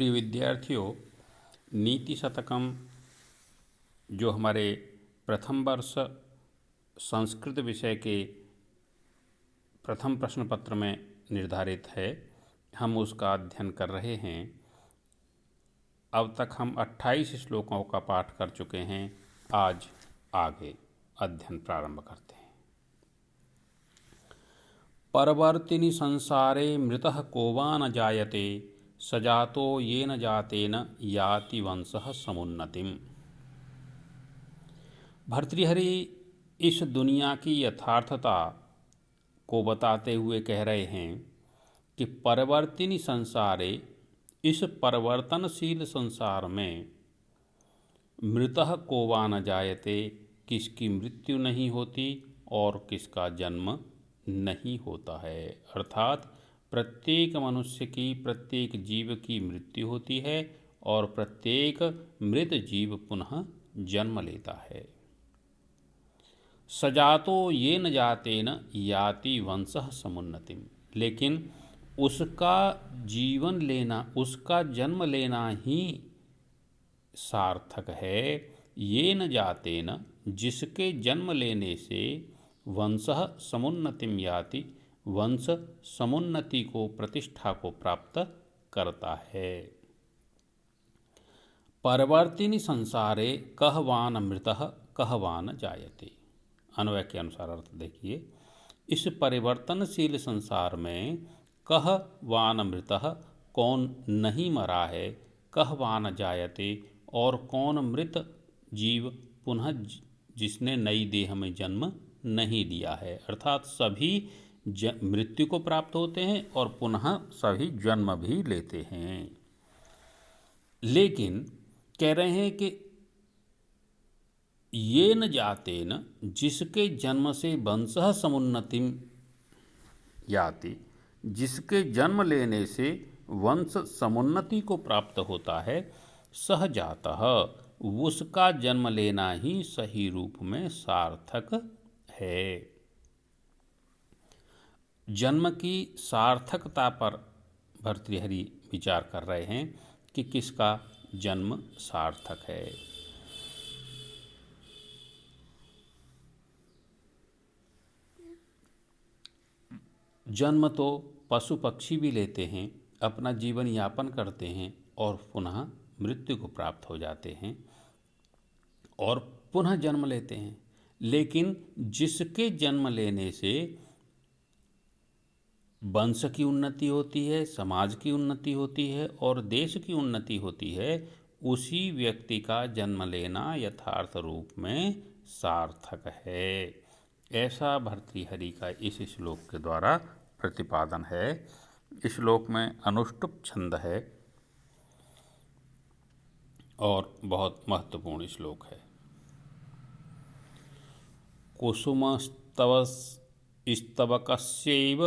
प्रिय विद्यार्थियों, नीति शतकम जो हमारे प्रथम वर्ष संस्कृत विषय के प्रथम प्रश्न पत्र में निर्धारित है, हम उसका अध्ययन कर रहे हैं। अब तक हम 28 श्लोकों का पाठ कर चुके हैं। आज आगे अध्ययन प्रारंभ करते हैं। परवर्तिनि संसारे मृतः को वा न जायते सजातो येन जातेन याति वंशः समुन्नतिम्। भर्तृहरि इस दुनिया की यथार्थता को बताते हुए कह रहे हैं कि परिवर्तिनी संसारे, इस परिवर्तनशील संसार में मृतः को वा न जायते, किसकी मृत्यु नहीं होती और किसका जन्म नहीं होता है। अर्थात प्रत्येक मनुष्य की, प्रत्येक जीव की मृत्यु होती है और प्रत्येक मृत जीव पुनः जन्म लेता है। सजातो येन जातेन याति वंशः समुन्नतिम्। लेकिन उसका जीवन लेना, उसका जन्म लेना ही सार्थक है। येन जातेन, जिसके जन्म लेने से वंशः समुन्नतिम् याति, वंश समुन्नति को, प्रतिष्ठा को प्राप्त करता है। परिवर्तिनि संसारे कह वा न मृतः कह वा न जायते। अन्वय के अनुसार अर्थ देखिए। इस परिवर्तनशील संसार में कह वा न मृतः, कौन नहीं मरा है, कह वा न जायते, और कौन मृत जीव पुनः जिसने नई देह में जन्म नहीं लिया है। अर्थात सभी मृत्यु को प्राप्त होते हैं और पुनः सभी जन्म भी लेते हैं। लेकिन कह रहे हैं कि ये न जाते न, जिसके जन्म से वंशः समुन्नतिम् याति, जिसके जन्म लेने से वंश समुन्नति को प्राप्त होता है, सह जातः, उसका जन्म लेना ही सही रूप में सार्थक है। जन्म की सार्थकता पर भर्तृहरि विचार कर रहे हैं कि किसका जन्म सार्थक है। जन्म तो पशु पक्षी भी लेते हैं, अपना जीवन यापन करते हैं और पुनः मृत्यु को प्राप्त हो जाते हैं और पुनः जन्म लेते हैं। लेकिन जिसके जन्म लेने से वंश की उन्नति होती है, समाज की उन्नति होती है और देश की उन्नति होती है, उसी व्यक्ति का जन्म लेना यथार्थ रूप में सार्थक है। ऐसा भर्तृहरि का इस श्लोक के द्वारा प्रतिपादन है। इस श्लोक में अनुष्टुप छंद है और बहुत महत्वपूर्ण श्लोक है। कुसुमस्तव स्तवकस्यैव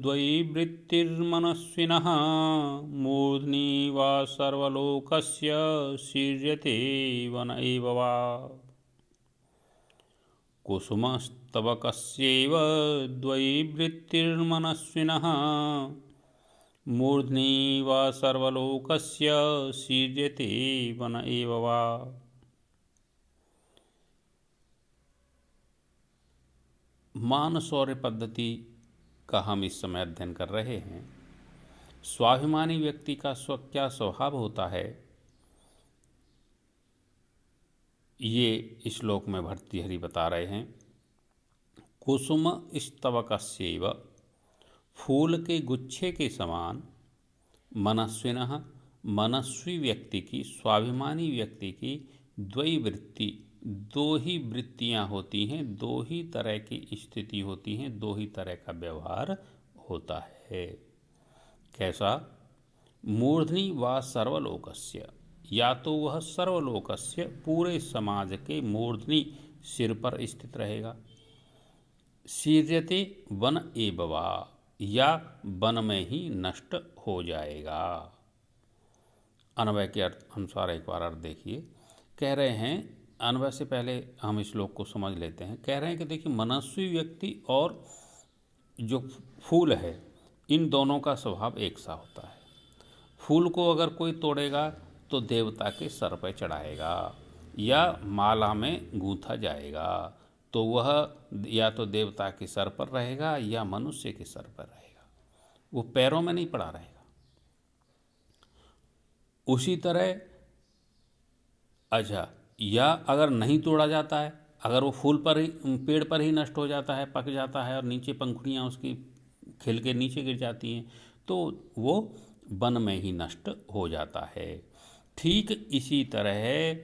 द्वैवृत्तिर्मनस्विनः मूर्ध्नि वा सर्वलोकस्य शीर्यते वन एव वा। कुसुमस्तवकस्यैव द्वैवृत्तिर्मनस्विनः मूर्ध्नि वा सर्वलोकस्य शीर्यते वन एव वा। मानशौर्य पद्धति का हम इस समय अध्ययन कर रहे हैं। स्वाभिमानी व्यक्ति का क्या स्वभाव होता है, ये श्लोक में भर्तृहरि बता रहे हैं। कुसुम स्तवकस्यैव, फूल के गुच्छे के समान, मनस्विनः, मनस्वी व्यक्ति की, स्वाभिमानी व्यक्ति की, द्वैवृत्ति, दो ही वृत्तियाँ होती हैं, दो ही तरह की स्थिति होती हैं, दो ही तरह का व्यवहार होता है। कैसा? मूर्ध्नि वा सर्वलोकस्य, या तो वह सर्वलोकस्य, पूरे समाज के मूर्ध्नि, सिर पर स्थित रहेगा। शीर्यते वन एव वा, या वन में ही नष्ट हो जाएगा। अन्वय के अनुसार एक बार अर्थ देखिए। कह रहे हैं, अन्वय से पहले हम इस श्लोक को समझ लेते हैं। कह रहे हैं कि देखिए, मनस्वी व्यक्ति और जो फूल है, इन दोनों का स्वभाव एक सा होता है। फूल को अगर कोई तोड़ेगा तो देवता के सर पर चढ़ाएगा या माला में गूंथा जाएगा, तो वह या तो देवता के सर पर रहेगा या मनुष्य के सर पर रहेगा, वो पैरों में नहीं पड़ा रहेगा। उसी तरह अच्छा, या अगर नहीं तोड़ा जाता है, अगर वो फूल पर ही, पेड़ पर ही नष्ट हो जाता है, पक जाता है और नीचे पंखुड़ियाँ उसकी खिल के नीचे गिर जाती हैं, तो वो वन में ही नष्ट हो जाता है। ठीक इसी तरह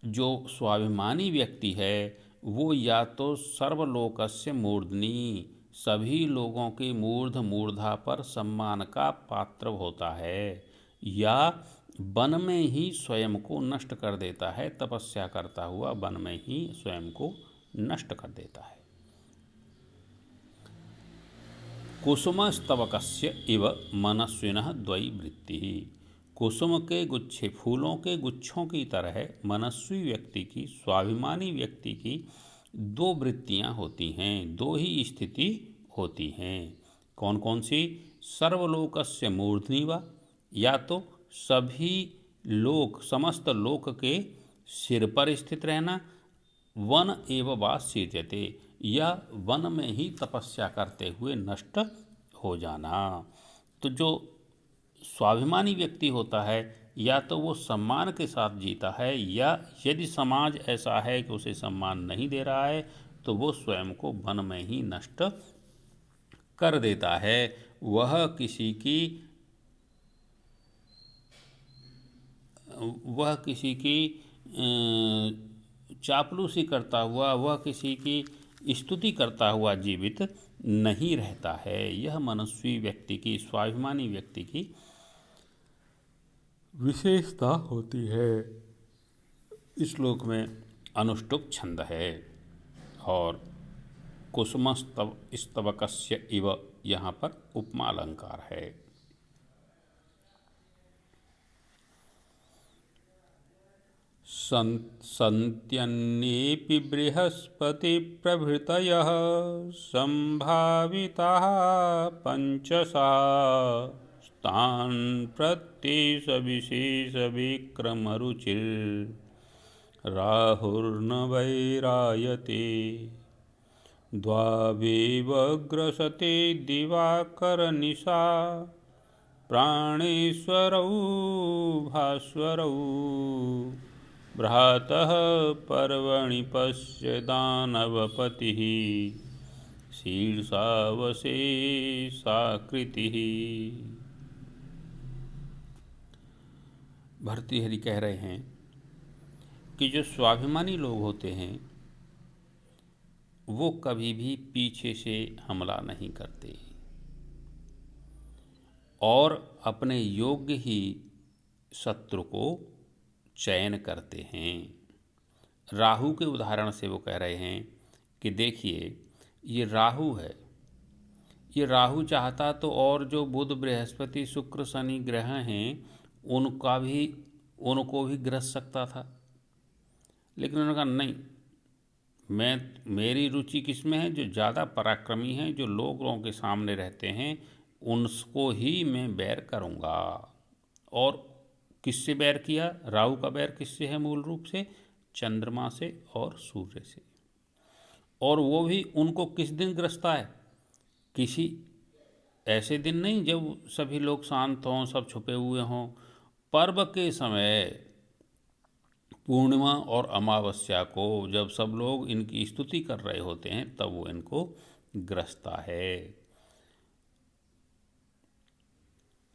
जो स्वाभिमानी व्यक्ति है वो या तो सर्वलोकस्य मूर्धनि, सभी लोगों की मूर्धा पर सम्मान का पात्र होता है, या वन में ही स्वयं को नष्ट कर देता है, तपस्या करता हुआ वन में ही स्वयं को नष्ट कर देता है। कुसुम स्तवकस्य इव मनस्विनः द्वयी वृत्तिः, कुसुम के गुच्छे, फूलों के गुच्छों की तरह मनस्वी व्यक्ति की, स्वाभिमानी व्यक्ति की दो वृत्तियां होती हैं, दो ही स्थिति होती हैं। कौन कौन सी? सर्वलोकस्य मूर्धनि वा, या तो सभी लोक, समस्त लोक के सिर पर स्थित रहना, वन एव वा सृज्यते, या वन में ही तपस्या करते हुए नष्ट हो जाना। तो जो स्वाभिमानी व्यक्ति होता है या तो वो सम्मान के साथ जीता है, या यदि समाज ऐसा है कि उसे सम्मान नहीं दे रहा है तो वो स्वयं को वन में ही नष्ट कर देता है। वह किसी की चापलूसी करता हुआ, वह किसी की स्तुति करता हुआ जीवित नहीं रहता है। यह मनस्वी व्यक्ति की, स्वाभिमानी व्यक्ति की विशेषता होती है। इस श्लोक में अनुष्टुप छंद है और कुसुमस्तवकस्य इव यहाँ पर उपमा अलंकार है। सन्त्यन्येऽपि बृहस्पतिप्रभृतयः सम्भाविताः पञ्चशः, तान् प्रत्येशविशेषविक्रमरुचिर्राहुर्न वैरायते, द्वावेव ग्रसते दिवाकरनिशा, प्राणेश्वरौ भास्वरौ, भ्रातः पर्वणि पश्य दानवपतिः, शीर्षावशेषाकृतिः। भर्तृहरि कह रहे हैं कि जो स्वाभिमानी लोग होते हैं वो कभी भी पीछे से हमला नहीं करते और अपने योग्य ही शत्रु को चयन करते हैं। राहु के उदाहरण से वो कह रहे हैं कि देखिए ये राहु है, ये राहु चाहता तो और जो बुध बृहस्पति शुक्र शनि ग्रह हैं उनको भी ग्रस सकता था, लेकिन उन्होंने कहा नहीं, मेरी रुचि किस में है? जो ज़्यादा पराक्रमी हैं, जो लोगों के सामने रहते हैं, उनको ही मैं बैर करूँगा। और किससे बैर किया? राहु का बैर किससे है? मूल रूप से चंद्रमा से और सूर्य से। और वो भी उनको किस दिन ग्रसता है? किसी ऐसे दिन नहीं जब सभी लोग शांत हों, सब छुपे हुए हों, पर्व के समय, पूर्णिमा और अमावस्या को जब सब लोग इनकी स्तुति कर रहे होते हैं तब वो इनको ग्रसता है।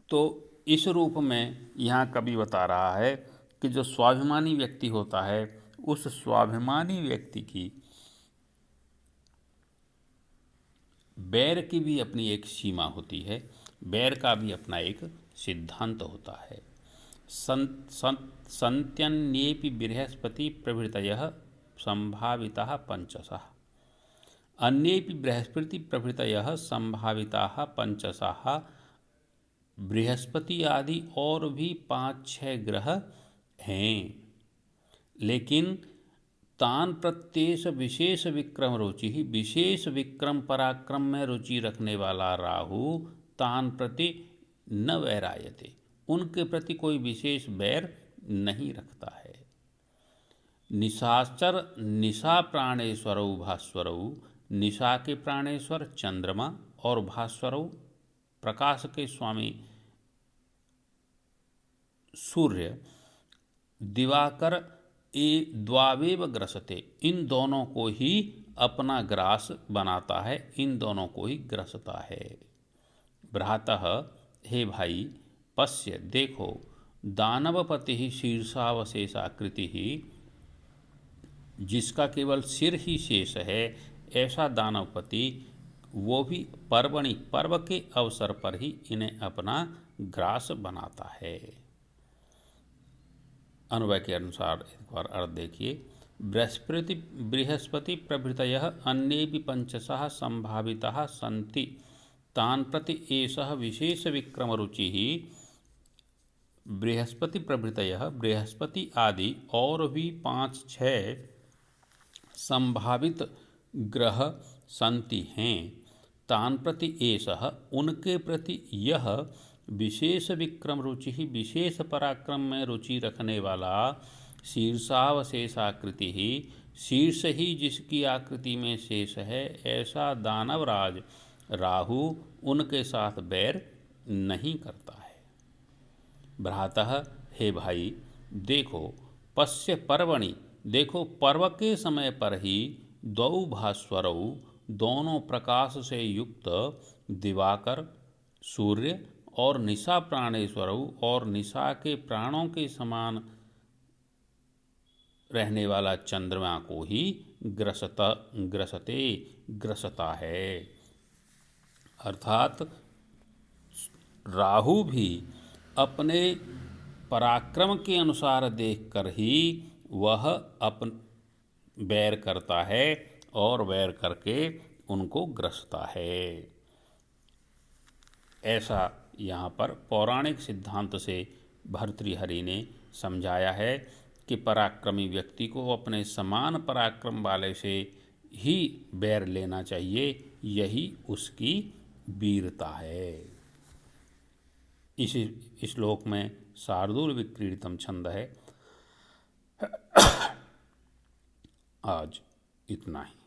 तो इस रूप में यहाँ कवि बता रहा है कि जो स्वाभिमानी व्यक्ति होता है उस स्वाभिमानी व्यक्ति की बैर की भी अपनी एक सीमा होती है, बैर का भी अपना एक सिद्धांत होता है। सन्त्यन्येऽपि बृहस्पति प्रभृतयः संभाविताः पंचशः, अन्येऽपि बृहस्पति प्रभृतयः संभाविताः पंचशः। बृहस्पति आदि और भी 5-6 ग्रह हैं, लेकिन तान प्रत्येश विशेष विक्रम रुचि, विशेष विक्रम पराक्रम में रुचि रखने वाला राहु तान प्रति न वैरायते, उनके प्रति कोई विशेष बैर नहीं रखता है। निशाचर निशा प्राणेश्वरौ भास्वरौ, निशा के प्राणेश्वर चंद्रमा और भास्वरौ प्रकाश के स्वामी सूर्य, दिवाकर ए द्वावेव ग्रसते, इन दोनों को ही अपना ग्रास बनाता है, इन दोनों को ही ग्रसता है। भ्रातः, हे भाई, पश्य देखो, दानवपति ही शीर्षावशेषाकृति ही, जिसका केवल सिर ही शेष है, ऐसा दानवपति वो भी पर्वणि, पर्व के अवसर पर ही इन्हें अपना ग्रास बनाता है। अन्वय के अनुसार एक बार अर्थ देखिए। बृहस्पति प्रभृतयः अन्ये भी पंचशः संभाविताः सन्ति, तान् प्रति एषः विशेष विक्रम रुचि ही। बृहस्पति प्रभृतयः, बृहस्पति आदि और भी 5-6 संभावित ग्रह संति हैं, तान् प्रति एषः, उनके प्रति यह विशेष विक्रम रुचि ही, विशेष पराक्रम में रुचि रखने वाला, शीर्षावशेषाकृति ही, शीर्ष ही जिसकी आकृति में शेष है, ऐसा दानवराज राहु उनके साथ बैर नहीं करता है। भ्रातः, हे भाई, देखो, पश्य पर्वणि, देखो पर्व के समय पर ही, द्वौ भास्वरौ, दोनों प्रकाश से युक्त दिवाकर सूर्य और निशा प्राणेश्वरौ, और निशा के प्राणों के समान रहने वाला चंद्रमा को ही ग्रसता है। अर्थात राहु भी अपने पराक्रम के अनुसार देखकर ही वह बैर करता है और बैर करके उनको ग्रसता है। ऐसा यहाँ पर पौराणिक सिद्धांत से भर्तृहरि ने समझाया है कि पराक्रमी व्यक्ति को अपने समान पराक्रम वाले से ही बैर लेना चाहिए, यही उसकी वीरता है। इस श्लोक में शार्दूल विक्रीडितम छंद है। आज इतना ही।